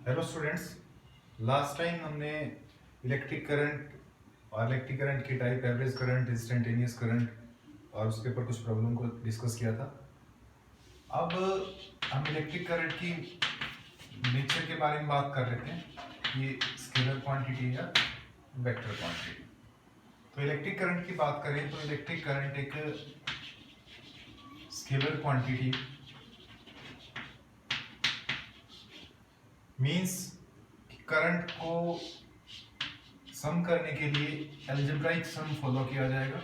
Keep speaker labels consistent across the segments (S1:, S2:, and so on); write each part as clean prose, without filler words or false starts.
S1: Hello students, last time हमने electric current की type, average current, instantaneous current और उसके ऊपर कुछ प्रॉब्लम को डिस्कस किया था। अब हम इलेक्ट्रिक करंट की नेचर के बारे में बात कर रहे थे। ये स्केलर क्वांटिटी या वेक्टर क्वांटिटी। तो इलेक्ट्रिक करंट की बात करें तो इलेक्ट्रिक करंट एक स्केलर क्वांटिटी मीन्स करंट को सम करने के लिए अलजेब्राइक सम फॉलो किया जाएगा।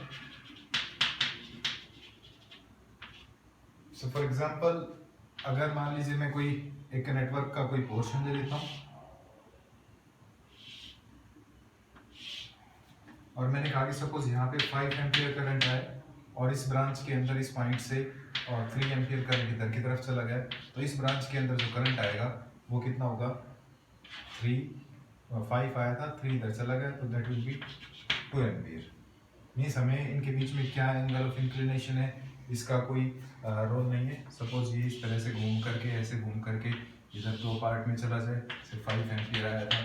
S1: सो फॉर एग्जांपल, अगर मान लीजिए मैं कोई एक नेटवर्क का कोई पोर्शन ले लेता हूं और मैंने कहा कि सपोज यहाँ पे 5 एम्पियर करंट आए और इस ब्रांच के अंदर इस पॉइंट से और 3 एम्पियर करंट इधर की तरफ चला गया, तो इस ब्रांच के अंदर जो करंट आएगा वो कितना होगा? 5 आया था, 3 इधर चला गया, तो that will B 2 ampere. Means हमें इनके बीच में क्या एंगल ऑफ इंक्लिनेशन है इसका कोई रोल नहीं है। सपोज ये इस तरह से घूम करके, ऐसे घूम करके इधर 2 पार्ट में चला जाए, सिर्फ 5 एम्पियर आया था,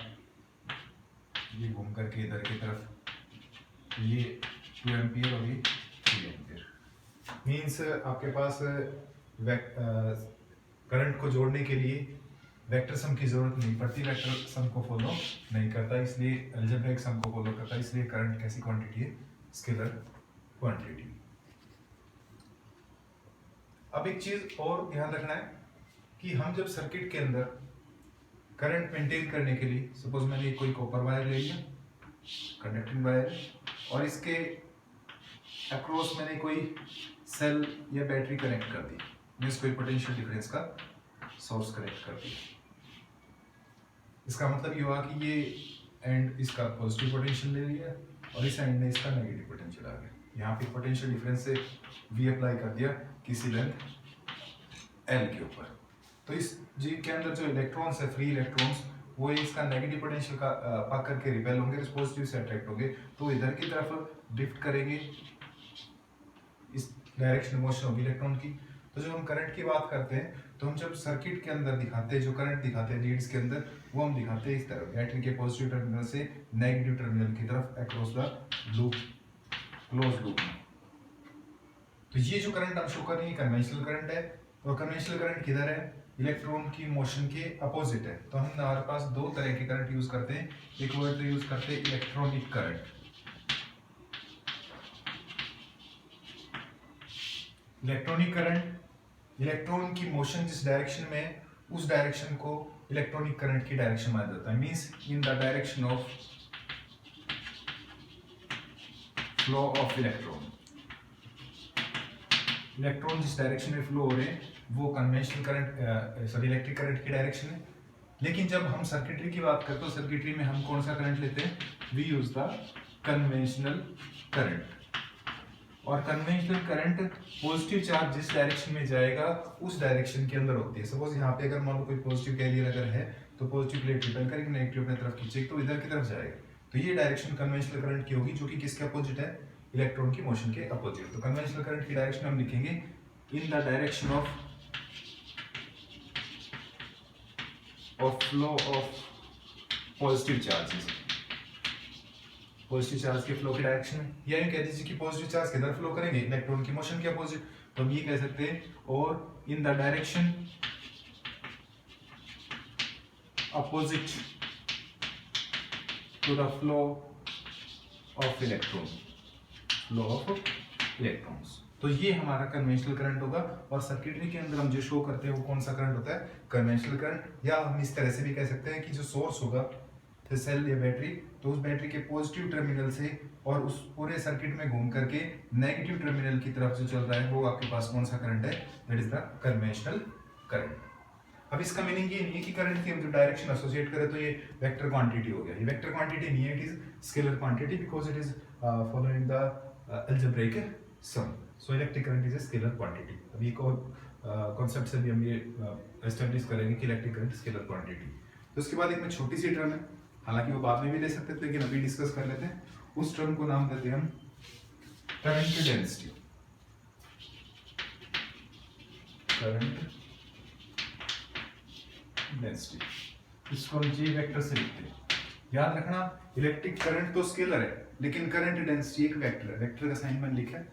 S1: ये घूम करके इधर की तरफ, ये 2 एम्पियर और ये 3 एम्पियर। मीन्स आपके पास करंट को जोड़ने के लिए वेक्टर सम की जरूरत नहीं पड़ती, वेक्टर सम को फॉलो नहीं करता, इसलिए अलजेब्रिक सम को फॉलो करता है। इसलिए करंट कैसी क्वांटिटी है? Scalar quantity. अब एक चीज और ध्यान रखना है कि हम जब सर्किट के अंदर करंट मेंटेन करने के लिए, सपोज मैंने कोई कॉपर वायर ले लिया, कंडक्टिंग वायर, और इसके अक्रॉस मैंने कोई सेल या बैटरी कनेक्ट कर दी, मीन्स कोई पोटेंशियल डिफरेंस का सोर्स कनेक्ट कर दिया। इसका मतलब ये हुआ कि ये एंड इसका पॉजिटिव पोटेंशियल ले लिया और इस एंड में इसका नेगेटिव पोटेंशियल आ गया। यहाँ पे पोटेंशियल डिफरेंस से V अप्लाई कर दिया किसी लेंथ L के ऊपर। तो इस जी के अंदर जो इलेक्ट्रॉन्स है, फ्री इलेक्ट्रॉन्स, वो इसका नेगेटिव पोटेंशियल का पा करके रिपेल होंगे, पॉजिटिव से अट्रैक्ट होंगे, तो इधर की तरफ ड्रिफ्ट करेंगे, इस डायरेक्शन मोशन होगी इलेक्ट्रॉन की। तो जब हम करंट की बात करते हैं तो हम जब सर्किट के अंदर दिखाते हैं, जो करंट दिखाते हैं लीड्स के अंदर, वो हम दिखाते हैं इस तरफ, बैटरी के पॉजिटिव टर्मिनल से नेगेटिव टर्मिनल की तरफ across the loop, close loop में। तो ये जो करंट हम शो कर रहे हैं कन्वेंशनल करंट है, और कन्वेंशनल करंट किधर है? इलेक्ट्रॉन की मोशन के अपोजिट है। तो हम हमारे पास दो तरह के करंट यूज करते हैं। एक वर्ड यूज करते हैं electronic current. Electronic current, electron की मोशन जिस डायरेक्शन में है उस डायरेक्शन को इलेक्ट्रॉनिक करंट की डायरेक्शन माना जाता है। Means in the direction of flow of electron. Electron जिस डायरेक्शन में फ्लो हो रहे हैं वो conventional current, sorry electric current की डायरेक्शन है। लेकिन जब हम सर्किटरी की बात करते हैं, सर्किटरी में हम कौन सा करंट लेते हैं? We use the conventional current. और कन्वेंशनल करंट पॉजिटिव चार्ज जिस डायरेक्शन में जाएगा उस डायरेक्शन के अंदर होती है। सपोज यहाँ पे अगर मान लो कोई पॉजिटिव कैरियर अगर है तो पॉजिटिव प्लेट रिपेल करेगी, नेगेटिव अपनी तरफ खींचेगी, तो इधर की तरफ जाएगा। तो ये डायरेक्शन कन्वेंशनल करंट की होगी, जो कि किसके अपोजिट है? इलेक्ट्रॉन की मोशन के अपोजिट। तो कन्वेंशनल करंट की डायरेक्शन हम लिखेंगे in the direction of flow of positive charges, positive charge के फ्लो की डायरेक्शन में। या यूं कह दीजिए कि पॉजिटिव चार्ज किधर फ्लो करेंगे? इलेक्ट्रॉन की मोशन के अपोजिट। तो हम ये कह सकते हैं और in the direction opposite to the flow of electron, flow of electrons. तो ये हमारा कन्वेंशनल करंट होगा। और सर्किटरी के अंदर हम जो शो करते हैं वो कौन सा करंट होता है? Conventional current. या हम इस तरह से भी कह सकते हैं कि जो सोर्स होगा सेल या बैटरी, तो उस बैटरी के पॉजिटिव टर्मिनल से और उस पूरे सर्किट में घूम करके नेगेटिव टर्मिनल की तरफ जो चल रहा है वो आपके पास कौन सा करंट है? That is the conventional current. अब इसका मीनिंग ये नहीं है कि करंट की हम जो डायरेक्शन एसोसिएट करें तो ये वेक्टर क्वांटिटी हो गया। ये वेक्टर क्वांटिटी नहीं है, it is scalar quantity because it is following the algebraic sum. So electric current is a scalar quantity. अभी एक और कॉन्सेप्ट से भी हम ये एस्टैब्लिश करेंगे कि इलेक्ट्रिक करंट स्केलर क्वांटिटी। तो उसके बाद एक में छोटी सी टर्म है, हालांकि वो बाद में भी ले सकते थे, लेकिन अभी डिस्कस कर लेते हैं। उस टर्म को नाम देते हैं हम करंट डेंसिटी। Current density. इसको हम जे वेक्टर से लिखते हैं। याद रखना इलेक्ट्रिक करंट तो स्केलर है, लेकिन करंट डेंसिटी एक वेक्टर है, वेक्टर का साइन मैंने लिखा है।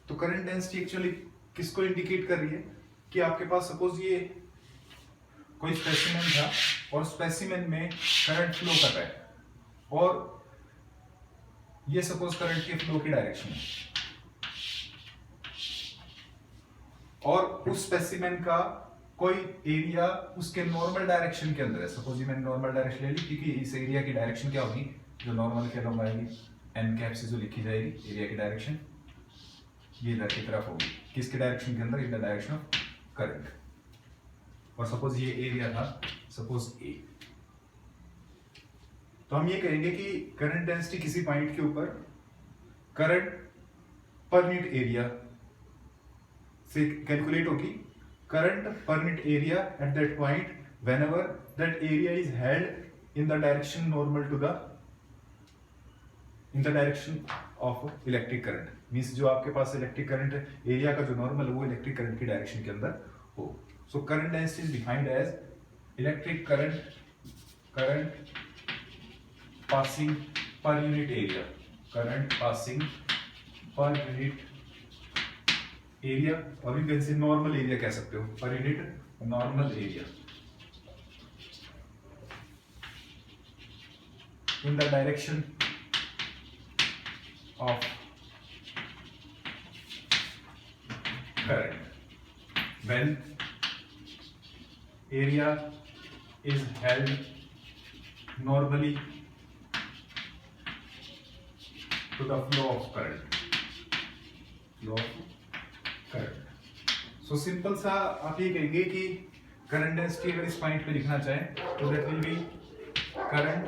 S1: तो करंट डेंसिटी एक्चुअली किसको इंडिकेट कर रही है कि आपके पास सपोज ये कोई स्पेसिमेन था और स्पेसिमेन में करंट फ्लो कर रहा है और ये सपोज करंट के फ्लो की डायरेक्शन है और उस स्पेसिमेन का कोई एरिया उसके नॉर्मल डायरेक्शन के अंदर है। सपोज ये मैंने नॉर्मल डायरेक्शन ले ली, क्योंकि इस एरिया की डायरेक्शन क्या होगी, जो नॉर्मल के अलोंग आएगी, एन कैप से जो लिखी जाएगी एरिया की डायरेक्शन ये इधर की तरफ होगी। किसके डायरेक्शन के अंदर, इन द डायरेक्शन ऑफ करंट। और सपोज ये एरिया था, सपोज ए, तो हम ये कहेंगे कि करंट डेंसिटी किसी पॉइंट के ऊपर करंट पर यूनिट एरिया से कैलकुलेट होगी। Current per unit area at that point whenever that area is held in the direction normal to the in the direction of electric current. Means जो आपके पास electric current area का जो normal है वो electric current की direction के अंदर हो। So current density is defined as electric current passing per unit area, current passing per unit area, और भी कैसे नॉर्मल एरिया कह सकते हो, per unit normal area in the direction of current when area is held normally to the flow of current. So simple सा आप ये कहेंगे कि करंट डेंसिटी अगर इस पॉइंट पे लिखना चाहें तो that will B current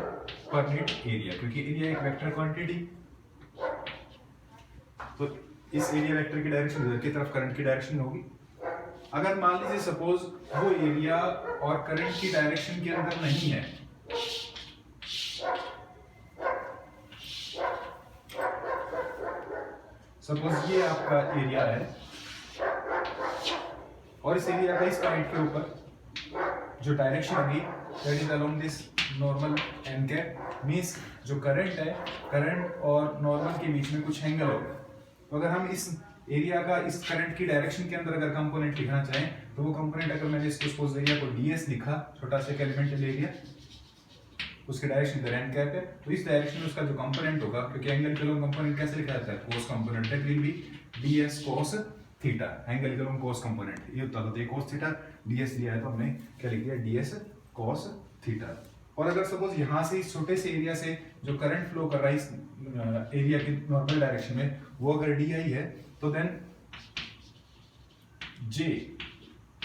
S1: per unit area, क्योंकि एरिया एक वेक्टर क्वांटिटी, तो इस एरिया वेक्टर की डायरेक्शन इधर की तरफ करंट की डायरेक्शन होगी। अगर मान लीजिए सपोज वो एरिया और करंट की डायरेक्शन के अंदर नहीं है, सपोज ये आपका एरिया है और इस एरिया का इस पॉइंट के ऊपर जो डायरेक्शन होगी that is along this normal n cap. Means जो करंट है, करंट और नॉर्मल के बीच में कुछ एंगल होगा। तो अगर हम इस एरिया का इस करंट की डायरेक्शन के अंदर अगर कंपोनेंट लिखना चाहें तो वो कंपोनेंट, अगर मैंने इसको सपोज एरिया को ds लिखा, छोटा सा एलिमेंट ले लिया, उसके डायरेक्शन इधर एन कैप है, तो इस डायरेक्शन में उसका जो कंपोनेंट होगा, क्योंकि एंगल के लोग कंपोनेंट कैसे लिखा जाता है, cos component, that will be ds cos theta. Angle के लोग कोस कंपोनेंट ये होता है cos थीटा, ds लिया है तो हमने क्या लिख दिया, ds cos थीटा। और अगर सपोज यहां से इस छोटे से एरिया से जो करंट फ्लो कर रहा है इस एरिया की नॉर्मल डायरेक्शन में, वो अगर di है तो then j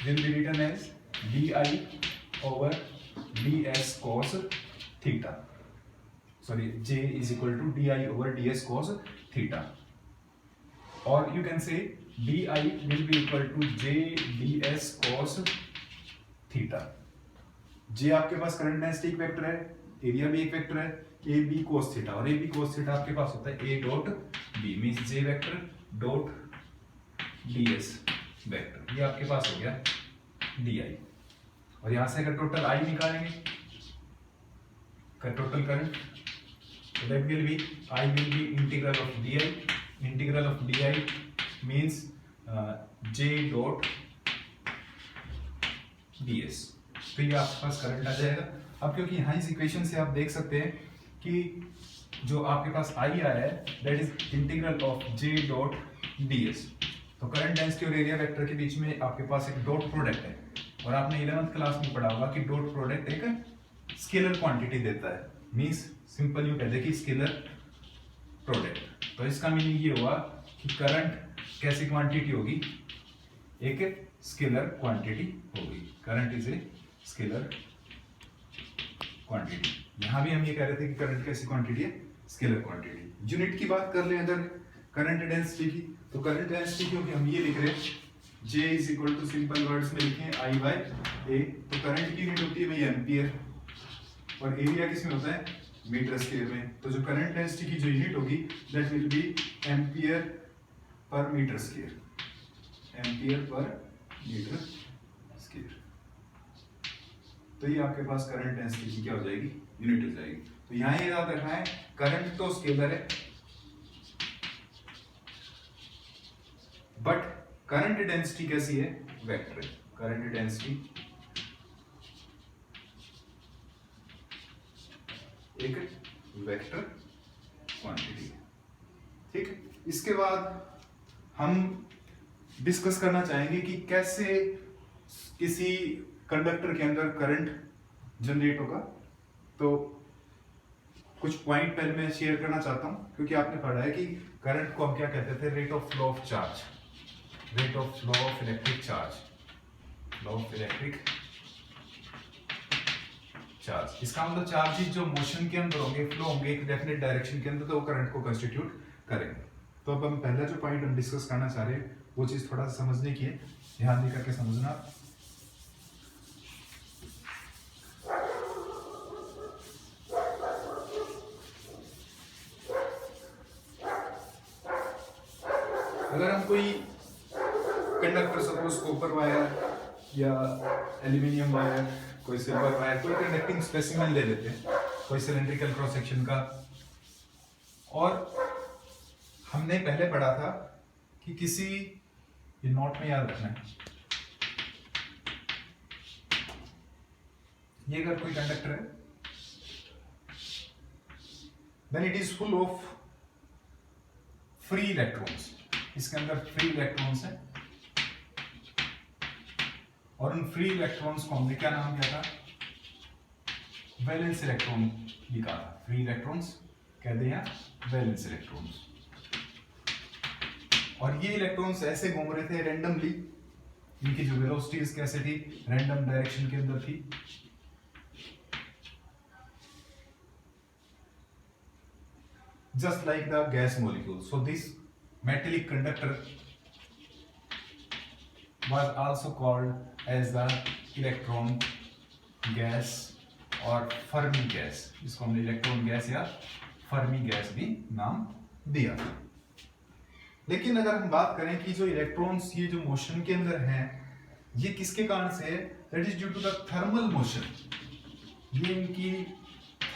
S1: will be written as di over ds cos theta. Sorry, j is equal to di over ds cos theta. Or you can say di will be equal to j ds cos theta. j आपके पास current density एक vector है, area भी एक vector है, a b cos theta, और a b cos theta आपके पास होता है a dot b, means j vector dot ds vector, ये आपके पास हो गया di। और यहां से अगर टोटल i निकालेंगे, total current, so that will be I will be integral of di, integral of di means j dot ds। तो ये आपके पास करंट आ जाएगा। अब क्योंकि यहाँ इस इक्वेशन से आप देख सकते हैं कि जो आपके पास I आया है that is integral of j dot ds, तो करंट डेंसिटी और एरिया वेक्टर के बीच में आपके पास एक डॉट प्रोडक्ट है, और आपने 11th क्लास में पढ़ा होगा कि डॉट प्रोडक्ट एक स्केलर क्वांटिटी देता है। मींस सिंपल यू कहते हैं कि स्केलर प्रोडक्ट। तो इसका मीनिंग ये हुआ कि करंट कैसी क्वांटिटी होगी, एक स्केलर क्वांटिटी होगी। Current is a scalar quantity. यहां भी हम ये कह रहे थे कि करंट कैसी क्वांटिटी है, स्केलर क्वांटिटी। यूनिट की बात कर लें अगर करंट डेंसिटी की, तो करंट डेंसिटी क्योंकि हम ये लिख रहे हैं J is equal to simple words में लिखें I बाय A, तो करंट की यूनिट होती है भाई एम्पियर, और एरिया किस में होता है, मीटर स्क्वायर में। तो जो करंट डेंसिटी की जो यूनिट होगी that will B ampere per metre square, ampere per metre square. तो ये आपके पास करंट डेंसिटी की क्या हो जाएगी, यूनिट हो जाएगी। तो यहाँ ये याद रखना है, करंट तो स्केलर है बट करंट डेंसिटी कैसी है, वेक्टर है। करंट डेंसिटी एक वेक्टर क्वांटिटी है, ठीक है। इसके बाद हम डिस्कस करना चाहेंगे कि कैसे किसी कंडक्टर के अंदर करंट जनरेट होगा। तो कुछ पॉइंट पहले मैं शेयर करना चाहता हूं, क्योंकि आपने पढ़ा है कि करंट को हम क्या कहते थे, rate of flow of charge, rate of flow of electric charge, flow of electric charge. इसका मतलब चार्जेस जो मोशन के अंदर होंगे, फ्लो होंगे एक डेफिनेट डायरेक्शन के अंदर, तो वो करंट को कंस्टिट्यूट करेंगे। तो अब हम पहला जो पॉइंट हम डिस्कस करना चाह रहे हैं वो चीज थोड़ा सा समझने की है, ध्यान देकर के समझना। अगर हम कोई कंडक्टर, सपोज कॉपर वायर या एल्यूमिनियम वायर, कोई सिल्वर वायर, कोई कंडक्टिंग स्पेसिमेन ले लेते हैं, कोई सिलेंड्रिकल क्रॉस सेक्शन का, और हमने पहले पढ़ा था कि किसी, ये नोट में याद रखना है, ये अगर कोई कंडक्टर है then it is full of free electrons, इसके अंदर फ्री इलेक्ट्रॉन्स है, और उन फ्री इलेक्ट्रॉन्स को हमने क्या नाम दिया था, वैलेंस इलेक्ट्रॉन लिखा था। फ्री इलेक्ट्रॉन्स कहते हैं वैलेंस इलेक्ट्रॉन्स, और ये इलेक्ट्रॉन्स ऐसे घूम रहे थे रैंडमली, इनकी जो वेलोसिटीज कैसे थी, रैंडम डायरेक्शन के अंदर थी। Just like the gas molecule, so this metallic conductor was also called as the electron gas और फर्मी गैस, इसको हमने इलेक्ट्रॉन गैस या फर्मी गैस भी नाम दिया। लेकिन अगर हम बात करें कि जो इलेक्ट्रॉन्स ये जो मोशन के अंदर हैं, ये किसके कारण से है, that is due to the thermal motion, ये इनकी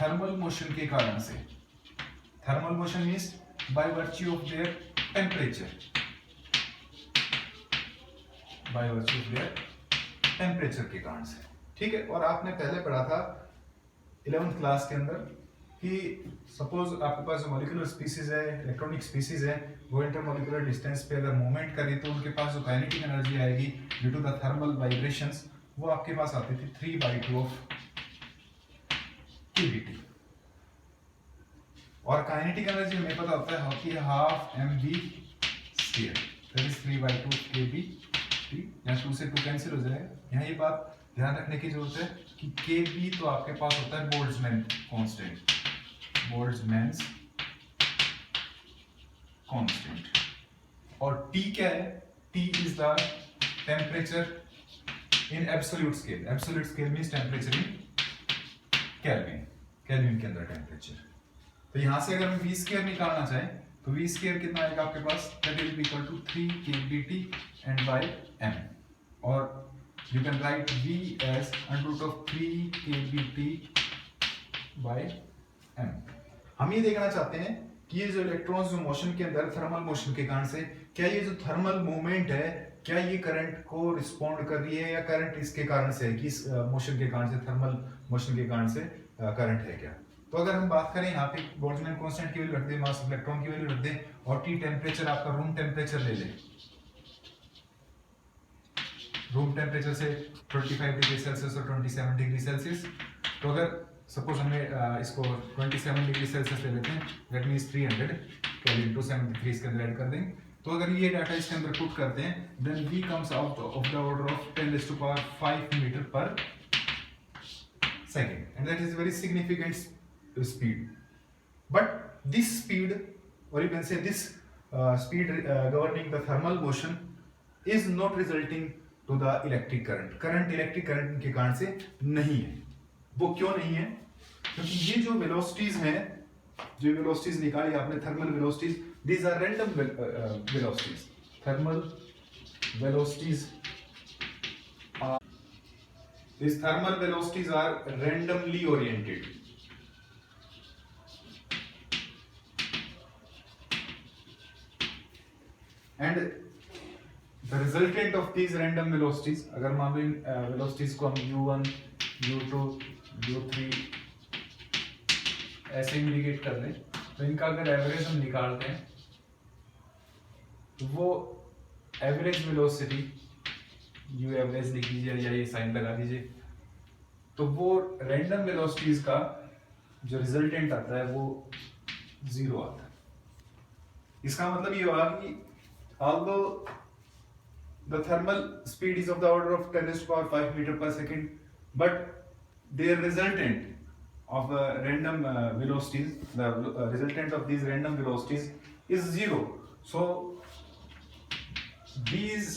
S1: थर्मल मोशन के कारण से। Thermal motion means by virtue of their temperature, by virtue of their temperature के कारण से, ठीक है। और आपने पहले पढ़ा था 11th क्लास के अंदर कि सपोज आपके पास जो मॉलिक्यूलर स्पीसीज है, इलेक्ट्रॉनिक स्पीसीज है, वो इंटरमॉलिक्यूलर डिस्टेंस पे अगर मूवमेंट करें तो उनके पास जो काइनेटिक एनर्जी आएगी due to the thermal vibrations, वो आपके पास आती थी 3/2 ऑफ केबीटी। और काइनेटिक एनर्जी हमें पता होता है होती है half mv square, that is 3/2 kbt, यहाँ 2 से 2 कैंसिल हो जाएगा। यहाँ ये बात ध्यान रखने की जरूरत है कि kb तो आपके पास होता है बोल्ट्जमैन कांस्टेंट, बोल्ट्जमैन्स कांस्टेंट, और t क्या है, t is the temperature in absolute scale, absolute scale means temperature in kelvin, kelvin के अंदर टेम्परेचर। तो यहां से अगर हम v स्क्वायर निकालना चाहें तो v स्क्वायर कितना आएगा आपके पास, that is equal to 3 kBT and by m, और you can write v as √3 kBT by m। हम ये देखना चाहते हैं कि ये जो इलेक्ट्रॉन्स जो मोशन के अंदर थर्मल मोशन के कारण से, क्या ये जो थर्मल मूवमेंट है, क्या ये करंट को रिस्पॉन्ड कर रही है, या करंट इसके कारण से है कि इस मोशन के कारण से, थर्मल मोशन के कारण से करंट है क्या। तो अगर हम बात करें यहाँ पे बोल्ट्जमैन कांस्टेंट की वैल्यू रख दें, मास ऑफ इलेक्ट्रॉन की वैल्यू रख दें, और टी टेम्परेचर आपका रूम टेम्परेचर ले लें, रूम टेम्परेचर से 25 डिग्री सेल्सियस और 27 डिग्री सेल्सियस। तो अगर सपोज हमने इसको 27 डिग्री सेल्सियस ले लेते हैं, दैट मींस 300 केल्विन 273 इसके अंदर ऐड कर देंगे। तो अगर ये डाटा इसके अंदर पुट करते हैं, then v comes out of the order of 10⁵ metre पर second, and that is very significant speed. But this speed, or you can say this speed governing the thermal motion is not resulting to the electric current. Current electric current के कारण से नहीं है। वो क्यों नहीं है? क्योंकि ये जो velocities हैं, जो velocities निकाली आपने thermal velocities, these are random velocities. Thermal velocities are These thermal velocities are randomly oriented. And the resultant of these random velocities, अगर मान लो इन velocities को हम u1, u2, u3 ऐसे इंडिकेट कर लें, तो इनका अगर एवरेज हम निकालते हैं तो वो एवरेज वेलोसिटी u एवरेज लिख लीजिए या ये साइन लगा दीजिए, तो वो रैंडम वेलोसिटीज का जो रिजल्टेंट आता है वो 0 आता है। इसका मतलब ये हुआ कि although the thermal speed is of the order of 10 to the power 5 meter per second, but their resultant of random velocities, the resultant of these random velocities is 0. So these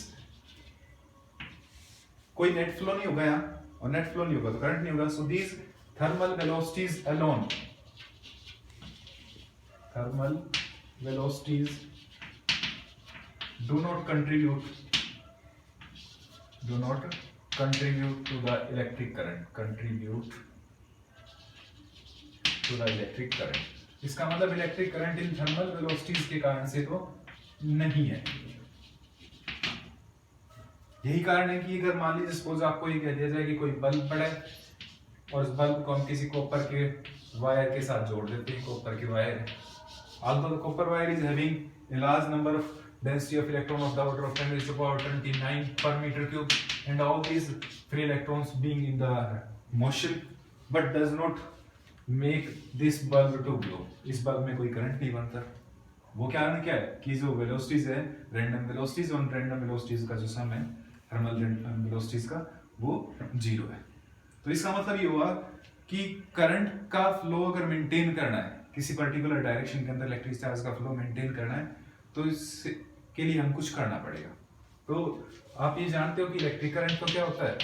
S1: कोई नेट फ्लो नहीं होगा यहाँ, और net flow नहीं होगा तो current नहीं होगा, so these thermal velocities alone, thermal velocities do not contribute to the electric current, इसका मतलब electric current in thermal velocities के कारण से तो नहीं है। यही कारण है कि अगर मान लीजिए सपोज आपको ये कह दिया जाए कि कोई बल्ब पड़ा है और उस बल्ब को हम किसी कॉपर के वायर के साथ जोड़ देते हैं, कॉपर की वायर है, although the copper wire is having a large number of density of electron of the order of 10 raised to the power 29 per meter cube, and all these free electrons being in the motion, but does not make this bulb to glow. इस bulb में कोई current नहीं बनता। वो कारण क्या है कि जो वेलोसिटीज है रैंडम वेलोसिटीज और रैंडम वेलोसिटीज का जो सम है थर्मल वेलोसिटीज का वो 0 है। तो इसका मतलब ये हुआ कि करंट का फ्लो अगर मेंटेन करना है, किसी पर्टिकुलर डायरेक्शन के अंदर इलेक्ट्रिक चार्ज का फ्लो मेंटेन करना है, तो इसके लिए हम कुछ करना पड़ेगा। तो आप ये जानते हो कि इलेक्ट्रिक करंट तो क्या होता है,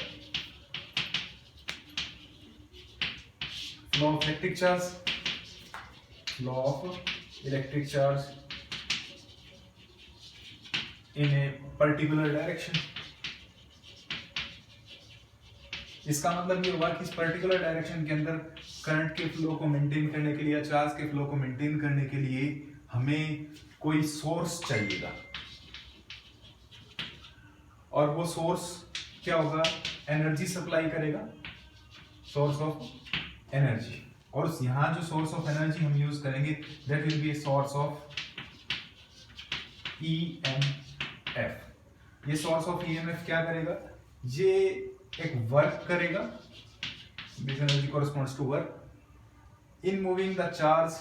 S1: flow of electric charge in a particular direction. इसका मतलब ये हुआ कि इस पर्टिकुलर डायरेक्शन के अंदर करंट के फ्लो को मेंटेन करने के लिए या चार्ज के फ्लो को मेंटेन करने के लिए हमें कोई सोर्स चाहिएगा, और वो सोर्स क्या होगा, एनर्जी सप्लाई करेगा, सोर्स ऑफ एनर्जी। और यहां जो सोर्स ऑफ एनर्जी हम यूज करेंगे that will be a source of EMF. ये सोर्स ऑफ ईएमएफ क्या करेगा, ये एक वर्क करेगा, this energy corresponds to work in moving the charge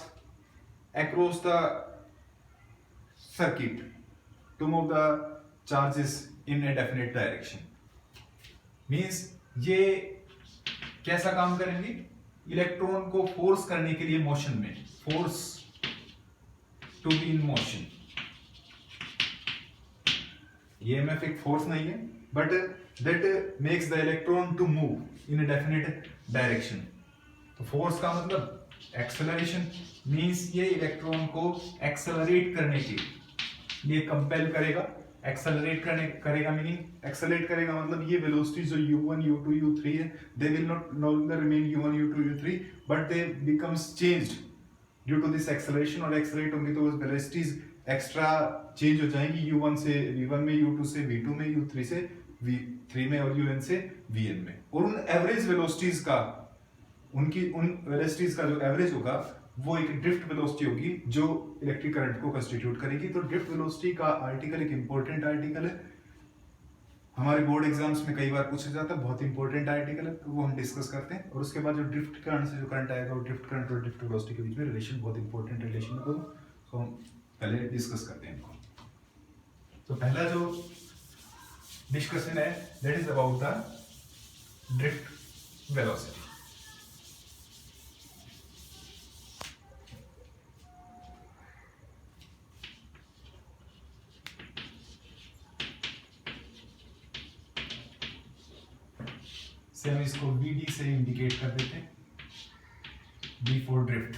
S1: across the circuit to move the charges in a definite direction. Means ये कैसा काम करेंगे, इलेक्ट्रॉन को फोर्स करने के लिए मोशन में, force to be in motion. EMF एक फोर्स नहीं है, but that makes the electron to move in a definite direction. तो फोर्स का मतलब एक्सेलरेशन, मींस ये इलेक्ट्रॉन को एक्सेलरेट करने के लिए कंपेल करेगा। एक्सेलरेट करेगा मीनिंग एक्सेलरेट करेगा मतलब ये वेलोसिटी जो u1 u2 u3 है, they will not no longer remain u1 u2 u3 but they becomes changed due to this acceleration. और एक्सेलरेट होंगे तो वेलोसिटीज एक्स्ट्रा चेंज हो जाएंगी, u1 से v1 में, u2 से v2 में, u3 से v3 में और un से vn में। और उन एवरेज वेलोसिटीज का, उनकी उन वेलोसिटीज का जो एवरेज होगा वो एक ड्रिफ्ट वेलोसिटी होगी जो इलेक्ट्रिक करंट को कंस्टिट्यूट करेगी। तो ड्रिफ्ट वेलोसिटी का आर्टिकल एक इंपॉर्टेंट आर्टिकल है, हमारे बोर्ड एग्जाम्स में कई बार पूछा जाता है, बहुत इंपॉर्टेंट आर्टिकल है, तो वो हम डिस्कस करते हैं। और उसके बाद जो ड्रिफ्ट करंट से जो करंट आएगा वो ड्रिफ्ट करंट और ड्रिफ्ट वेलोसिटी के बीच में रिलेशन, बहुत इंपॉर्टेंट रिलेशन है, तो हम पहले डिस्कस करते हैं इनको। तो पहला जो डिस्कशन है that is about the drift velocity. से हम इसको BD से इंडिकेट कर देते हैं, D फॉर ड्रिफ्ट।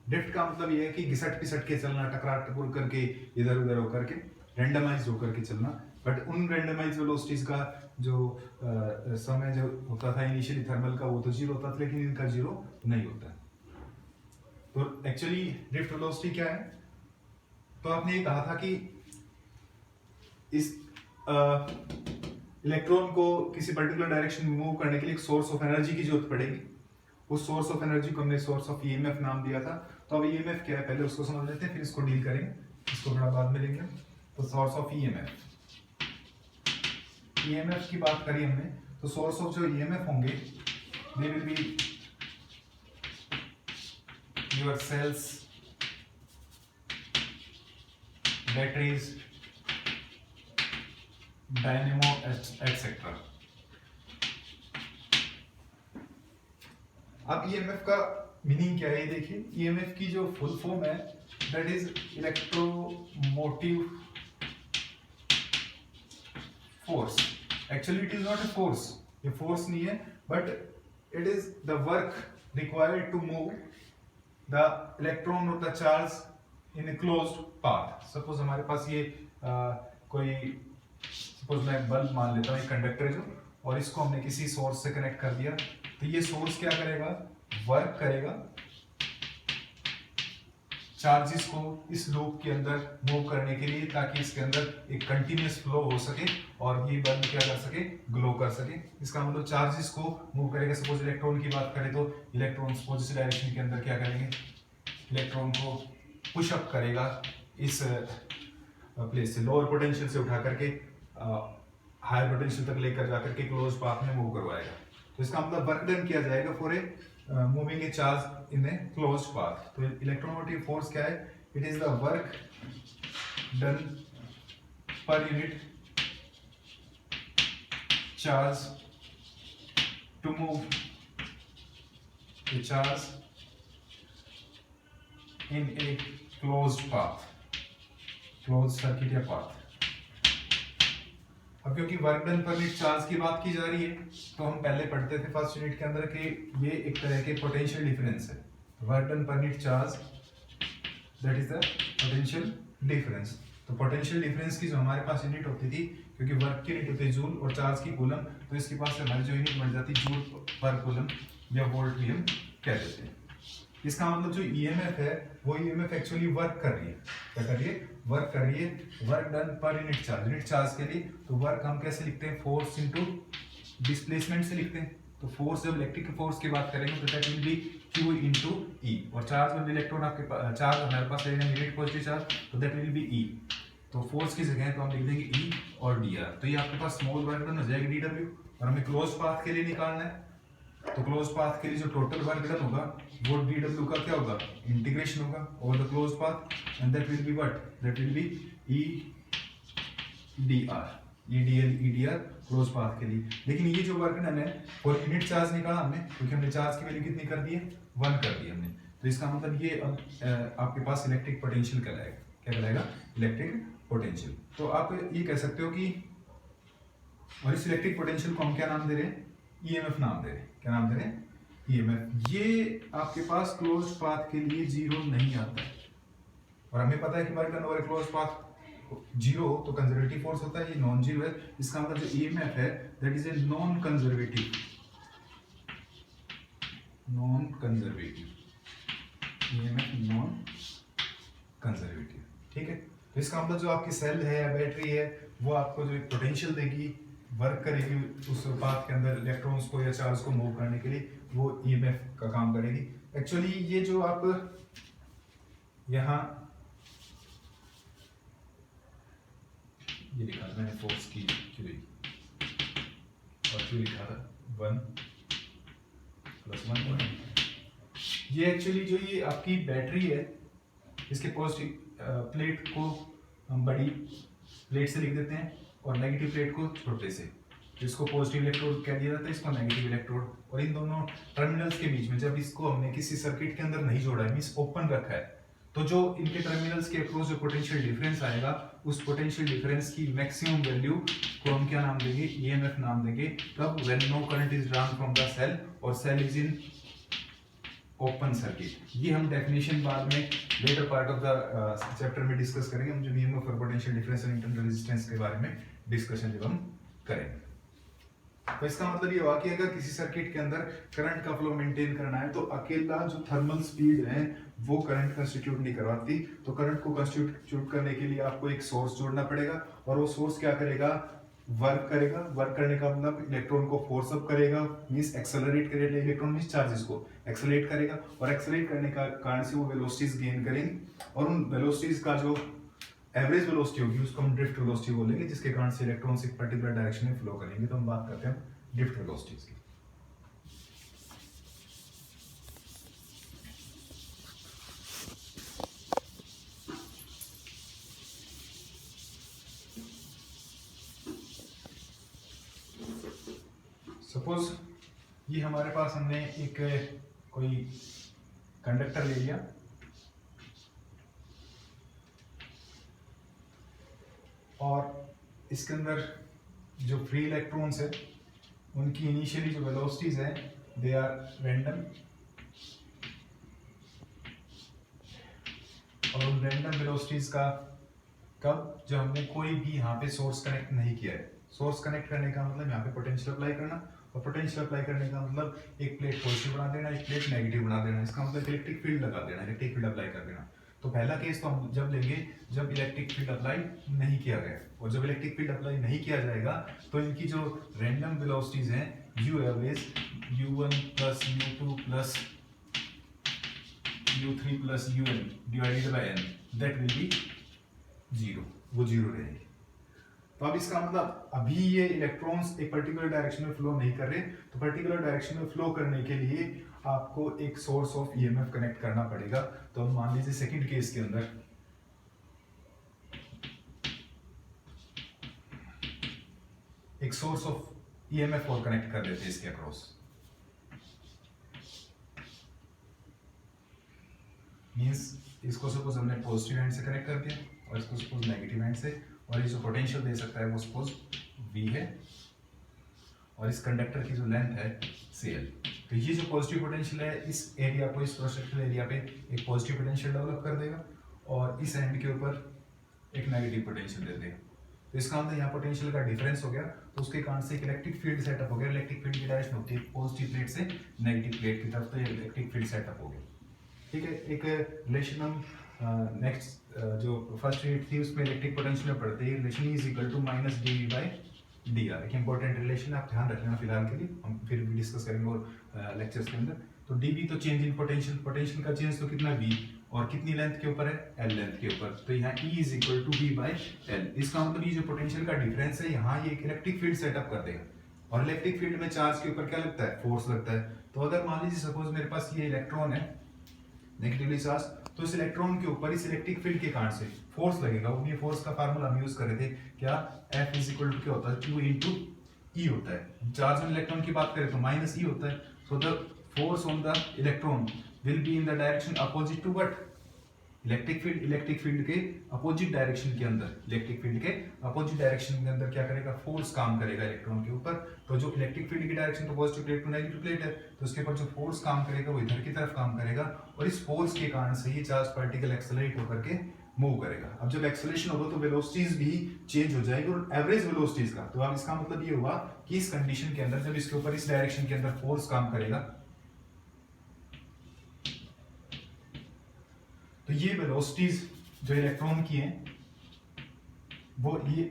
S1: ड्रिफ्ट का मतलब ये है कि घिसट पिसट के चलना, टकरा टकुर करके इधर उधर होकर के रैंडमाइज होकर के चलना। बट उन रैंडमाइज वेलोसिटीज का जो समय जो होता था इनिशियली थर्मल का वो तो जीरो होता था, लेकिन इनका जीरो नहीं होता। तो एक्चुअली ड्रिफ्ट वेलोसिटी क्या है? तो आपने ये कहा था कि इस इलेक्ट्रॉन को किसी पर्टिकुलर डायरेक्शन में मूव करने के लिए एक सोर्स ऑफ एनर्जी की जरूरत पड़ेगी। उस सोर्स ऑफ एनर्जी को हमने सोर्स ऑफ ईएमएफ नाम दिया था। तो अब ईएमएफ क्या है पहले उसको समझ लेते हैं, फिर इसको डील करेंगे, इसको थोड़ा बाद में लेंगे। तो सोर्स ऑफ ईएमएफ, ईएमएफ की बात करी हमने, तो सोर्स ऑफ जो ईएमएफ होंगे they will be your cells, batteries, dynamo etcetera. अब ईएमएफ का मीनिंग क्या है देखिए। ईएमएफ की जो फुल फॉर्म है that is electromotive force. Actually it is not a force, ये फोर्स नहीं है, but it is the work required to move the electron और the charge in a closed path. Suppose हमारे पास ये कोई सपोज मैं बल्ब मान लेता हूँ, एक कंडक्टर है जो, और इसको हमने किसी सोर्स से कनेक्ट कर दिया, तो ये सोर्स क्या करेगा? वर्क करेगा चार्जेस को इस लूप के अंदर मूव करने के लिए, ताकि इसके अंदर एक कंटिन्यूअस फ्लो हो सके और ये बल्ब क्या कर सके? ग्लो कर सके। इसका मतलब चार्जेस को मूव करेगा। सपोज इलेक्ट्रॉन की बात करें तो इलेक्ट्रॉन पॉजिटिव डायरेक्शन के अंदर क्या करेंगे? इलेक्ट्रॉन को पुश अप करेगा इस प्लेस से, लोअर पोटेंशियल से उठा करके हायर पोटेंशियल तक लेकर जाकर के क्लोज पाथ में मूव करवाएगा। तो इसका मतलब वर्क डन किया जाएगा for a moving a charge in a closed path. तो इलेक्ट्रोमोटिव फोर्स क्या है? It is the work done per unit charge to move a charge in a closed path, closed circuit या path. अब क्योंकि work done per unit charge की बात की जा रही है, तो हम पहले पढ़ते थे फर्स्ट यूनिट के अंदर कि ये एक तरह के पोटेंशियल डिफरेंस है। Work done per unit charge that is the potential difference. तो पोटेंशियल डिफरेंस की जो हमारे पास यूनिट होती थी, क्योंकि वर्क की यूनिट होती है जूल और चार्ज की कूलम, तो इसके पास से हमारी जो यूनिट बन जाती है जूल पर कूलम या वोल्ट भी हम कह देते हैं। इसका मतलब जो ईएमएफ है वो ईएमएफ एक्चुअली वर्क कर रही है। क्या कर रही है? वर्क कर रही है। Work done per unit charge के लिए। तो वर्क हम कैसे लिखते हैं? फोर्स इनटू डिस्प्लेसमेंट से लिखते हैं। तो फोर्स जब इलेक्ट्रिक फोर्स की बात करेंगे तो that will B Q into E, और चार्ज में इलेक्ट्रॉन आपके पास चार्ज हमारे पास है नेगेटिव पॉजिटिव चार्ज, तो दैट विल बी E। तो फोर्स की जगह तो हम लिख देंगे E और dr। तो ये आपके पास स्मॉल वर्क डन हो जाएगी dw, और हमें क्लोज पाथ के लिए निकालना है। तो क्लोज पाथ के लिए जो टोटल वर्क डन होगा वो dw का क्या होगा? इंटीग्रेशन होगा over the close path, and that will be what? That will B E dr, E dr close path के लिए। लेकिन ये जो वर्क डन है और यूनिट चार्ज निकाला हमने, क्योंकि हमने चार्ज की वैल्यू कितनी कर दी है? 1 कर दी हमने। तो इसका मतलब ये अब आपके पास इलेक्ट्रिक पोटेंशियल कहलाएगा। क्या कहलाएगा? Electric potential. तो आप ये कह सकते हो कि, और इस इलेक्ट्रिक पोटेंशियल को हम क्या नाम दे रहे हैं? ईएमएफ नाम दे रहे हैं। क्या नाम दे रहे हैं? ईएमएफ। ये आपके पास क्लोज पाथ के लिए जीरो नहीं आता है, और हमें पता है कि work done over close path zero तो कंजर्वेटिव फोर्स होता है, ये नॉन जीरो है। इसका मतलब जो ईएमएफ है that is a non conservative EMF, non conservative. ठीक है। तो इसका मतलब जो आपकी सेल है या बैटरी है वो आपको जो पोटेंशियल देगी, वर्क करेगी उस पाथ के अंदर इलेक्ट्रॉन्स को या चार्ज को मूव करने के लिए, वो ईएमएफ का काम करेगी। एक्चुअली ये जो आप यहाँ ये लिखा था मैंने फोर्स की Q, और Q लिखा था 1 + 1। ये एक्चुअली जो ये आपकी बैटरी है, इसके पॉजिटिव प्लेट को हम बड़ी प्लेट से लिख देते हैं और नेगेटिव प्लेट को छोटे से। तो इसको पॉजिटिव इलेक्ट्रोड कह दिया जाता है, इसको नेगेटिव इलेक्ट्रोड। और इन दोनों टर्मिनल्स के बीच में जब इसको हमने किसी सर्किट के अंदर नहीं जोड़ा है, मींस ओपन रखा है, तो जो इनके टर्मिनल्स के अक्रॉस जो पोटेंशियल डिफरेंस आएगा, उस पोटेंशियल डिफरेंस की मैक्सिमम वैल्यू को हम क्या नाम देंगे? ईएमएफ नाम देंगे। कब? When no current is drawn from the cell और cell is in open circuit. ये हम डेफिनेशन बाद में later part of the chapter में डिस्कस करेंगे। हम जो ईएमएफ और पोटेंशियल डिफरेंस और इंटरनल रेजिस्टेंस के बारे में डिस्कशन जब हम करेंगे। तो इसका मतलब ये हुआ कि अगर किसी सर्किट के अंदर करंट का फ्लो मेंटेन करना है तो अकेला जो थर्मल स्पीड है वो करंट कंस्टिट्यूट नहीं करवाती। तो करंट को कंस्टिट्यूट करने के लिए आपको एक सोर्स जोड़ना पड़ेगा और वो सोर्स क्या करेगा, वर्क करेगा। वर्क करने का मतलब इलेक्ट्रॉन को फोर्स अप करेगा, मींस एक्सेलरेट करेगा, इलेक्ट्रॉन मींस चार्जेस को एक्सेलरेट करेगा और एक्सेलरेट करने का कारण से वो वेलोसिटीज गेन करेंगे और उन वेलोसिटीज का जो एवरेज वेलोसिटी होगी उसको हम ड्रिफ्ट वेलोसिटी बोलेंगे, जिसके कारण से इलेक्ट्रॉन्स एक पर्टिकुलर डायरेक्शन में फ्लो करेंगे। तो हम बात करते हैं ड्रिफ्ट वेलोसिटीज की। सपोज ये हमारे पास हमने एक कोई कंडक्टर ले लिया और इसके अंदर जो फ्री इलेक्ट्रॉन्स है उनकी इनिशियली जो वेलोसिटीज है दे आर रैंडम, और उन रैंडम वेलोसिटीज का कब, जब हमने कोई भी यहाँ पे सोर्स कनेक्ट नहीं किया है। सोर्स कनेक्ट करने का मतलब यहाँ पे पोटेंशियल अप्लाई करना, और पोटेंशियल अप्लाई करने का मतलब एक प्लेट पॉजिटिव बना देना, एक प्लेट नेगेटिव बना देना। इसका मतलब इलेक्ट्रिक फील्ड लगा देना, इलेक्ट्रिक फील्ड अप्लाई कर देना। तो पहला केस तो हम जब लेंगे जब इलेक्ट्रिक फील्ड अप्लाई नहीं किया गया, और जब इलेक्ट्रिक फील्ड अप्लाई नहीं किया जाएगा तो इनकी जो रैंडम वेलोसिटीज हैं u average u1 plus u2 plus u3 plus un divided by n that will B zero, वो जीरो रहेगी। तो अब इसका मतलब अभी ये इलेक्ट्रॉन्स एक पर्टिकुलर डायरेक्शन में फ्लो नहीं कर रहे, तो पर्टिकुलर डायरेक्शन में फ्लो करने के लिए आपको एक सोर्स ऑफ ईएमएफ कनेक्ट करना पड़ेगा। तो हम मान लीजिए सेकंड केस के अंदर एक सोर्स ऑफ ईएमएफ और कनेक्ट कर लेते हैं इसके अक्रॉस, मींस इसको सपोज हमने पॉजिटिव हैंड से कनेक्ट कर दिया और इसको सपोज नेगेटिव हैंड से, और ये जो पोटेंशियल दे सकता है वो सपोज V है और इस कंडक्टर की जो लेंथ है CL। तो ये जो पॉजिटिव पोटेंशियल है इस एरिया को, इस क्रॉस सेक्शनल एरिया पे एक पॉजिटिव पोटेंशियल डेवलप कर देगा और इस एंड के ऊपर एक नेगेटिव पोटेंशियल दे देगा। तो इसका मतलब यहाँ पोटेंशियल का डिफरेंस हो गया, तो उसके कारण से एक इलेक्ट्रिक फील्ड सेटअप हो गया। इलेक्ट्रिक फील्ड की डायरेक्शन होती है पॉजिटिव प्लेट से नेगेटिव प्लेट की तरफ, तो ये इलेक्ट्रिक फील्ड सेटअप हो गया। ठीक है, एक रिलेशन हम नेक्स्ट जो फर्स्ट यूनिट थी उसमें इलेक्ट्रिक पोटेंशियल में पढ़ते हैं, relation is equal to minus dV by dr। एक इंपॉर्टेंट रिलेशन है, आप ध्यान रख लेना फिलहाल के लिए, हम फिर भी डिस्कस करेंगे और लेक्चर्स के अंदर। तो dV तो चेंज इन पोटेंशियल, पोटेंशियल का चेंज तो कितना V और कितनी लेंथ के ऊपर है, L लेंथ के ऊपर। तो यहाँ E is equal to V by L। इसका मतलब ये जो पोटेंशियल का डिफरेंस है यहाँ ये एक इलेक्ट्रिक फील्ड सेटअप कर देगा, और इलेक्ट्रिक फील्ड में चार्ज के ऊपर क्या लगता है, फोर्स लगता है। तो अगर मान लीजिए सपोज मेरे पास ये इलेक्ट्रॉन है नेगेटिवली चार्ज, तो इस इलेक्ट्रॉन के ऊपर इस इलेक्ट्रिक फील्ड के कारण से फोर्स लगेगा। ये फोर्स का फार्मूला हम यूज कर रहे थे, क्या F इज इक्वल टू क्या होता है, Q इनटू E होता है। चार्ज ऑन इलेक्ट्रॉन की बात करें तो माइनस E होता है। So the force on the electron will be in the direction opposite to what, electric field. Electric field के अपोजिट डायरेक्शन के अंदर, इलेक्ट्रिक फील्ड के अपोजिट डायरेक्शन के अंदर क्या करेगा, फोर्स काम करेगा इलेक्ट्रॉन के ऊपर। तो जो इलेक्ट्रिक फील्ड की डायरेक्शन तो positive plate to negative plate है, तो उसके ऊपर जो फोर्स काम करेगा वो इधर की तरफ काम करेगा, और इस फोर्स के कारण से ये चार्ज पार्टिकल एक्सेलरेट होकर के मूव करेगा। अब जब एक्सेलरेशन होगा तो वेलोसिटीज भी चेंज हो जाएगी, और एवरेज वेलोसिटीज का, तो अब इसका मतलब ये हुआ कि इस कंडीशन के अंदर जब इसके ऊपर इस डायरेक्शन के अंदर फोर्स काम करेगा तो ये वेलोसिटीज जो इलेक्ट्रॉन की हैं वो ये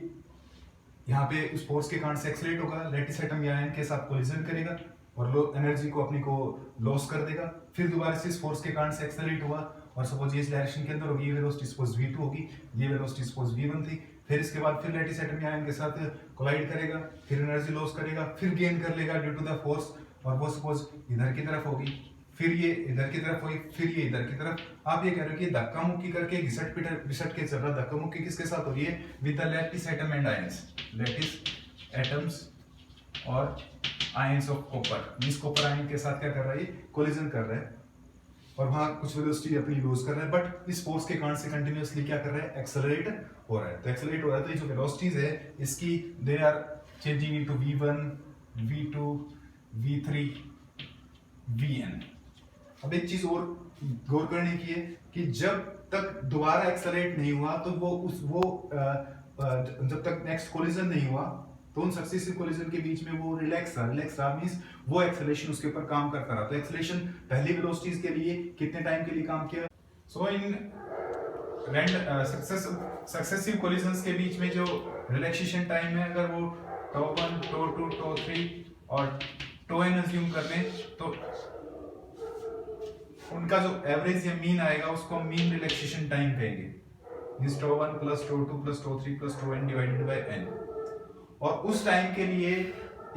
S1: यहाँ पे उस फोर्स के कारण से एक्सेलरेट होगा, लैटिस एटम या आयन के साथ कोलिजन करेगा और एनर्जी को अपनी को लॉस कर देगा। फिर दोबारा से इस फोर्स के कारण से एक्सेलरेट हुआ और सपोज ये इस डायरेक्शन के अंदर होगी, ये वेलोसिटी सपोज v2 होगी, ये वेलोसिटी सपोज v1 थी। फिर इसके बाद फिर लैटिस एटम या आयन के साथ कोलाइड करेगा, फिर एनर्जी लॉस करेगा, फिर गेन कर लेगा ड्यू टू द फोर्स, और वो सपोज इधर की तरफ होगी, फिर ये इधर की तरफ होगी, फिर ये इधर की तरफ। आप ये कह रहे हो कि धक्का मुक्की करके घिसट के चल रहा, धक्का मुक्की किसके साथ हो रही है, with the lattice atom and ions, lattice atoms और ions of copper. Means copper ion के साथ क्या कर रहा है, कोलिजन कर रहा है और वहां कुछ वेलोसिटी अपनी लूज कर रहा है, बट इस फोर्स के कारण से कंटिन्यूअसली क्या कर रहा है, एक्सेलरेट हो रहा है। तो एक्सेलरेट हो रहा है, तो ये जो वेलोसिटीज है इसकी they are changing into v1 v2 v3 vn। अब एक चीज और गौर करने की है कि जब तक दोबारा एक्सेलरेट नहीं हुआ तो वो जब तक नेक्स्ट कोलिजन नहीं हुआ तो उन सक्सेसिव कोलिजन के बीच में वो रिलैक्स रहा मींस वो एक्सेलरेशन उसके ऊपर काम करता रहा। तो एक्सेलरेशन पहली वेलोसिटीज के लिए कितने टाइम के लिए काम किया। सो इन सक्सेसिव कोलिजन्स के बीच में जो रिलैक्सेशन टाइम है, अगर वो τ1 τ2 τ3 और τn अज्यूम कर लें तो उनका जो एवरेज या मीन आएगा उसको हम मीन रिलैक्सेशन टाइम कहेंगे। Means τ1 + τ2 + τ3 + τn divided by n। और उस टाइम के लिए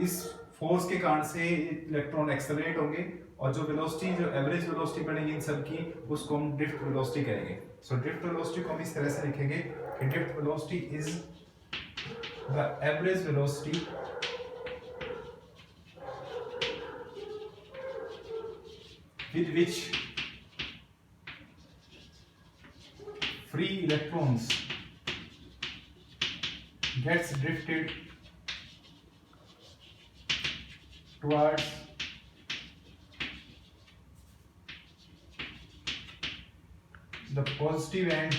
S1: इस फोर्स के कारण से इलेक्ट्रॉन एक्सेलरेट होंगे और जो वेलोसिटी, जो एवरेज वेलोसिटी बढ़ेगी इन सब की, उसको हम ड्रिफ्ट वेलोसिटी कहेंगे। सो ड्रिफ्ट वेलोसिटी को हम इस तरह से लिखेंगे कि drift velocity is the average velocity with which free electrons gets drifted towards the positive end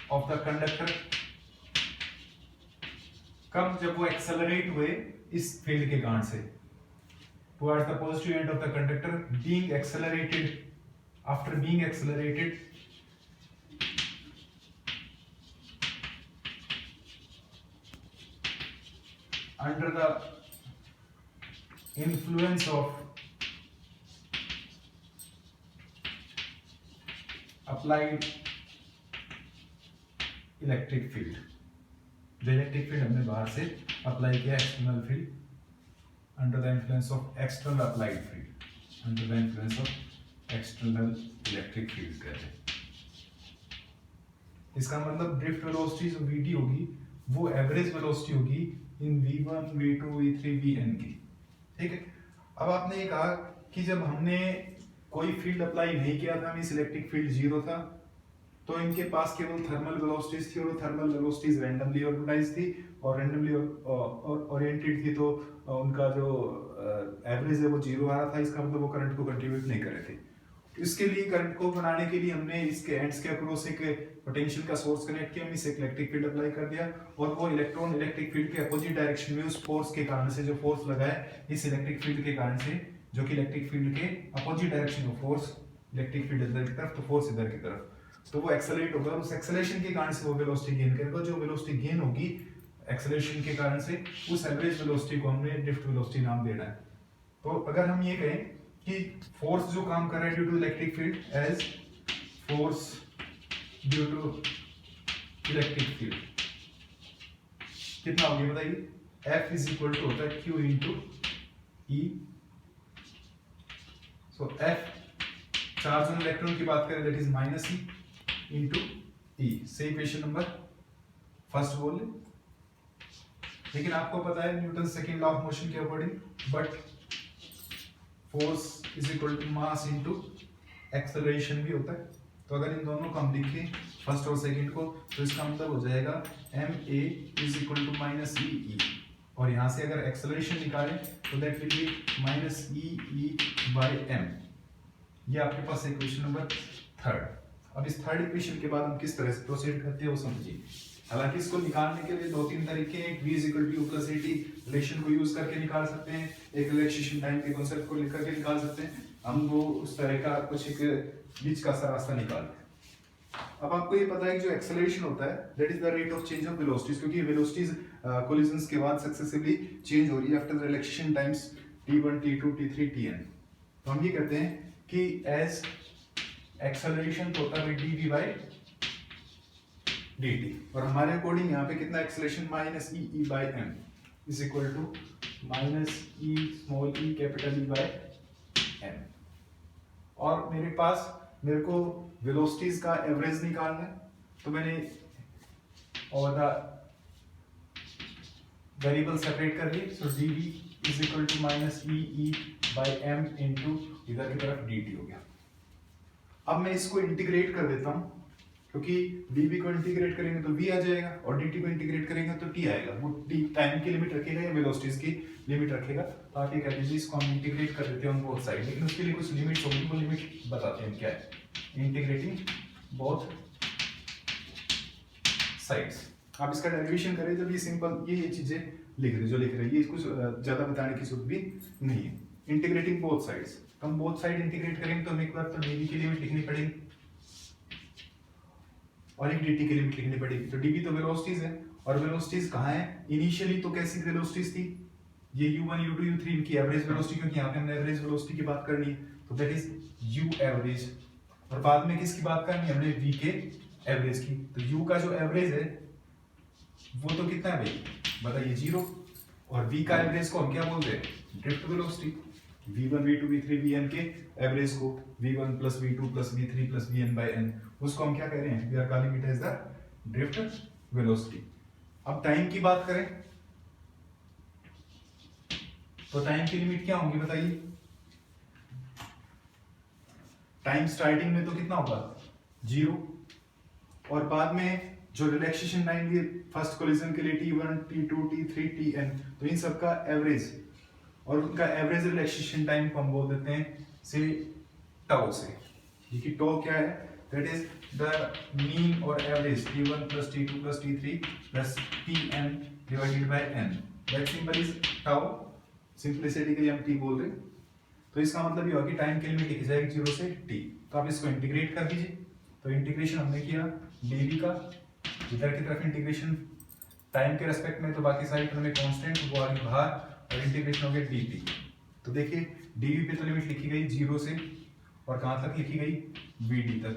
S1: of the conductor। कब, जब वो एक्सेलरेट हुए इस फील्ड के कारण से, towards the positive end of the conductor being accelerated, after being accelerated under the influence of applied electric field। जो electric field हमने बाहर से अप्लाई किया, external field, under the influence of external applied field, under the influence of external electric field कहते हैं। इसका मतलब drift velocity जो vd होगी वो एवरेज वेलोसिटी होगी इन v1 v2 v3 vn की। ठीक है। अब आपने ये कहा कि जब हमने कोई फील्ड अप्लाई नहीं किया था, मींस इलेक्ट्रिक फील्ड जीरो था, तो इनके पास केवल थर्मल वेलोसिटीज थी और थर्मल वेलोसिटीज रैंडमली ऑर्गेनाइज थी और रैंडमली ओरिएंटेड थी, तो उनका जो एवरेज है वो जीरो आ रहा था। इसका मतलब वो करंट को कंट्रीब्यूट नहीं कर रहे थे। इसके लिए, करंट को बनाने के लिए हमने इसके एंड्स के अक्रॉस एक पोटेंशियल का सोर्स कनेक्ट किया, हमने इसे इलेक्ट्रिक फील्ड अप्लाई कर दिया और वो इलेक्ट्रॉन इलेक्ट्रिक फील्ड के अपोजिट डायरेक्शन में उस फोर्स के कारण से, जो फोर्स लगा है इस इलेक्ट्रिक फील्ड के कारण से, जो कि इलेक्ट्रिक फील्ड के अपोजिट डायरेक्शन में फोर्स, इलेक्ट्रिक फील्ड इधर की तरफ तो फोर्स इधर की तरफ, तो वो एक्सेलरेट होगा। उस एक्सेलरेशन के कारण से वो वेलोसिटी गेन करेगा। जो वेलोसिटी गेन होगी एक्सेलरेशन के कारण से, उस एवरेज वेलोसिटी को हमने ड्रिफ्ट वेलोसिटी नाम देना है। तो अगर हम ये कहें कि फोर्स जो काम कर रहा है due to electric field as force due to electric field कितना होगा बताइए। F इज इक्वल टू होता है Q into E। So F charge on electron की बात करें that is -E into E। से इक्वेशन नंबर फर्स्ट बोल ले। लेकिन आपको पता है Newton second law of motion के according, but force is equal to mass into acceleration भी होता है। तो अगर इन दोनों को हम लिखें फर्स्ट और सेकंड को, तो इसका मतलब हो जाएगा ma is equal to -e। और यहाँ से अगर एक्सेलरेशन निकालें तो दैट विल बी -e/m। ये आपके पास इक्वेशन नंबर थर्ड। अब इस थर्ड इक्वेशन के बाद हम किस तरह से प्रोसीड करते हैं वो समझिए। हालांकि इसको निकालने के लिए दो तीन तरीके हैं। v = u + at रिलेशन को यूज करके निकाल सकते हैं, एक रिलैक्सेशन टाइम के कांसेप्ट को लिख करके निकाल सकते हैं। हम वो उस तरह का कुछ एक बीच का सा रास्ता निकालते हैं। अब आपको ये पता है कि जो एक्सेलरेशन होता है that is the rate of change of velocities, क्योंकि वेलोसिटीज कोलिजन्स के बाद सक्सेसिवली चेंज हो रही है after the relaxation times t1 t2 t3 tn। तो हम ये कहते हैं कि एज एक्सेलरेशन तो होता है dv/dt, और हमारे अकॉर्डिंग यहाँ पे कितना acceleration -e/m is equal to -e/m। और मेरे को वेलोसिटीज का एवरेज निकालना है, तो मैंने और द वेरिएबल सेपरेट कर ली। So dv is equal to -e/m into इधर की तरफ dt हो गया। अब मैं इसको इंटीग्रेट कर देता हूँ, क्योंकि dv को इंटीग्रेट करेंगे तो v आ जाएगा और dt को इंटीग्रेट करेंगे तो t आएगा। वो t टाइम की लिमिट रखेगा या वेलोसिटीज की लिमिट रखेगा। तो आप ये कह दीजिए इसको हम इंटीग्रेट कर देते हैं ऑन बोथ साइड, लेकिन उसके लिए कुछ लिमिट्स होगी, वो लिमिट बताते हैं क्या है। Integrating both sides. आप इसका डेरिवेशन करें जब ये सिंपल ये चीजें लिख रहे जो लिख रहे हैं, ये कुछ ज्यादा बताने की जरूरत भी नहीं है। इंटीग्रेटिंग बोथ साइड्स, तो हम बोथ साइड इंटीग्रेट करेंगे तो हमें एक बार तो dv की लिमिट लिखनी पड़ेगी और एक dt की लिमिट लिखनी पड़ेगी। तो dv तो वेलोसिटीज है, और वेलोसिटीज कहाँ है? इनिशियली तो कैसी वेलोसिटीज थी? ये u1 u2 u3 इनकी एवरेज वेलोसिटी, क्योंकि यहाँ पे हमने एवरेज वेलोसिटी की बात करनी है, तो दैट इज u एवरेज। और बाद में किसकी बात करनी है? हमने v के एवरेज की। तो u का जो एवरेज है वो तो कितना है भाई, बताइए 0। और v का एवरेज को हम क्या बोलते हैं? Drift velocity. v1 v2 v3 vn के एवरेज को v1 plus v2 plus v3 plus vn by n, उसको हम क्या कह रहे हैं? We are calling it as the drift velocity. अब टाइम की बात करें तो टाइम की लिमिट क्या होगी बताइए? टाइम स्टार्टिंग में तो कितना होगा? 0, और बाद में जो रिलैक्सेशन टाइम ये फर्स्ट कोलिजन के लिए t1 t2 t3 tn, तो इन सब का एवरेज और उनका एवरेज रिलैक्सेशन टाइम को हम बोल देते हैं से टाउ से। देखिए टाउ क्या है? दैट इज द मीन और average t1 plus t2 plus t3 plus tn divided by n। That symbol is tau, simplicity के लिए हम t बोल रहे हैं। तो इसका मतलब ये होगा कि टाइम की लिमिट लिखी जाएगी 0 से t। तो आप इसको इंटीग्रेट कर दीजिए। तो इंटीग्रेशन हमने किया dv का, इधर की तरफ इंटीग्रेशन टाइम के रेस्पेक्ट में, तो बाकी सारी टर्म में कांस्टेंट वो आ गई बाहर, और इंटीग्रेशन हो गया dt। तो देखिए dv पे तो लिमिट लिखी गई 0 से, और कहां तक लिखी गई? vd तक।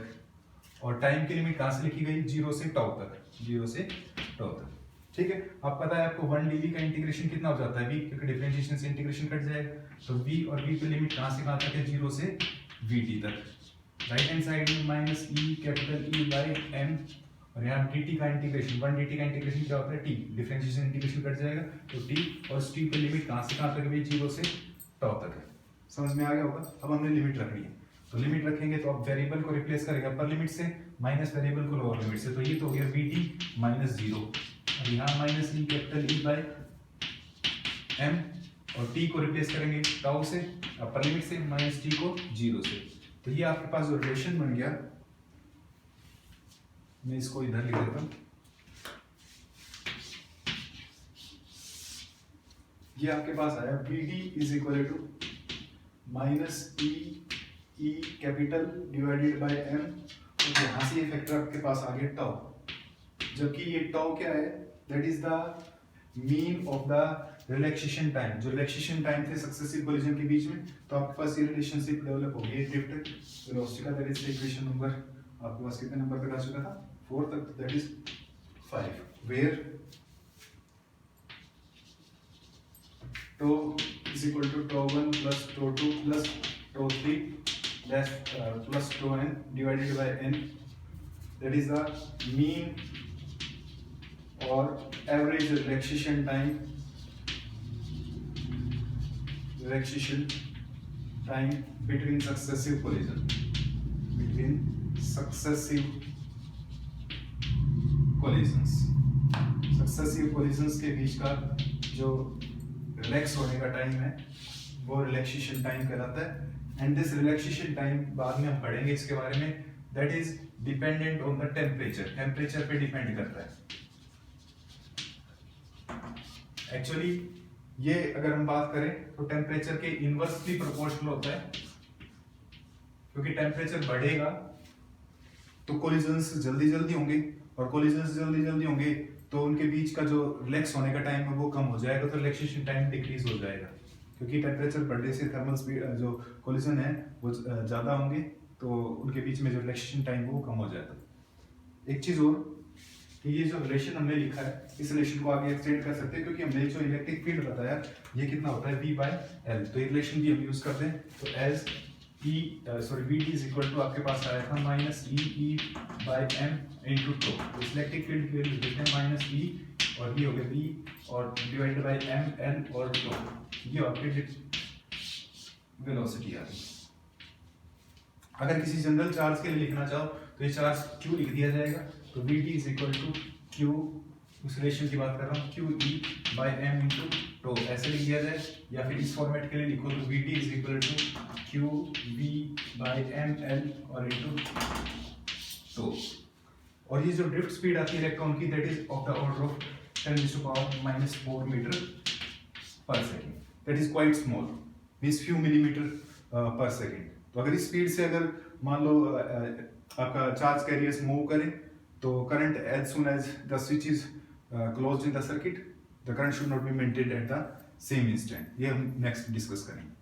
S1: और टाइम की लिमिट कहां से लिखी गई? 0 से टाउ तक, 0 से टाउ तक। ठीक है, अब पता है आपको 1 dv का इंटीग्रेशन कितना हो जाता है? v, क्योंकि डिफरेंशिएशन से इंटीग्रेशन कट जाएगा। तो v और v की लिमिट कहां से कहां तक है? 0 से vt तक। राइट हैंड साइड में minus e capital E by m, और यहाँ dt का इंटीग्रेशन 1 dt का इंटीग्रेशन क्या होता है? t, डिफरेंशिएशन इंटीग्रेशन कट जाएगा तो t, और t की लिमिट कहां से कहां तक है? 0 से टाउ तक है। समझ में आ गया होगा? अब हमने लिमिट रखनी है, तो लिमिट रखेंगे तो अब वेरिएबल को रिप्लेस करेंगे अपर लिमिट से, माइनस वेरिएबल को लोअर लिमिट से। तो ये तो हो गया vt माइनस 0, और यहाँ minus e capital E by m, और t को रिप्लेस करेंगे टाउ से अपर लिमिट से, माइनस t को 0 से। तो ये आपके पास जो रिलेशन बन गया, मैं इसको इधर लिख देता हूं। ये आपके पास आया vd is equal to minus e capital divided by m। तो यहाँ से ये फैक्टर आपके पास आ गया टाउ, जबकि ये टाउ क्या है? That is the mean of the relaxation time, जो रिलैक्सेशन टाइम थे सक्सेसिव कोलिजन के बीच में। तो आपके पास ये रिलेशनशिप डेवलप हो गई ड्रिफ्ट वेलोसिटी का। दैट इज इक्वेशन नंबर आपके पास कितने नंबर पे आ चुका था? 4 तक, that is 5, where tau is equal to tau 1 plus tau 2 plus tau 3 plus tau n divided by n, that is the mean or average relaxation time between successive collision, successive collisions के बीच का जो relax होने का time है वो relaxation time कहलाता है। And this relaxation time बाद में हम पढ़ेंगे इसके बारे में, that is dependent on the temperature, temperature पे डिपेंड करता है। एक्चुअली ये अगर हम बात करें तो टेम्परेचर के इनवर्सली प्रोपोर्शनल होता है, क्योंकि टेम्परेचर बढ़ेगा तो कोलिजन्स जल्दी जल्दी होंगे, और कोलिजन्स जल्दी जल्दी होंगे तो उनके बीच का जो रिलैक्स होने का टाइम है वो कम हो जाएगा, तो रिलैक्सेशन टाइम डिक्रीज हो जाएगा। क्योंकि टेम्परेचर बढ़ने से थर्मल स्पीड जो कोलिजन है वो ज़्यादा होंगे, तो उनके बीच में जो रिलैक्सेशन टाइम वो कम हो जाएगा। एक चीज़ और कि ये जो रिलेशन हमने लिखा है, इस रिलेशन को आगे एक्सटेंड कर सकते हैं, क्योंकि हमने जो इलेक्ट्रिक फील्ड बताया ये कितना होता है V बाय L, तो ये रिलेशन भी हम यूज़ करते हैं। तो as VT is equal to आपके पास आया था minus E by M into tau. तो इलेक्ट्रिक फील्ड के लिए लिखते हैं माइनस E, और ये हो गया V और डिवाइडेड बाय M L और टो। ये आपके वेलोसिटी आ गई। अगर किसी जनरल चार्ज के लिए लिखना चाहो तो ये चार्ज Q लिख दिया जाएगा। तो VT is equal to Q, उस रिलेशन की बात कर रहा हूँ, QE by M into tau, ऐसे लिख दिया जाए। या फिर इस फॉर्मेट के लिए लिखो तो VT is equal to QV by ML और इंटू टो। और ये जो ड्रिफ्ट स्पीड आती है इलेक्ट्रॉन की, that is of the order of 10⁻⁻⁴ metre पर second, that is quite small, means few millimetre पर सेकेंड। तो अगर इस स्पीड से अगर मान लो आपका चार्ज कैरियर्स मूव करें, तो current as soon as the switch is closed in the circuit, the current should not be maintained at the same instant. ये हम नेक्स्ट डिस्कस करेंगे।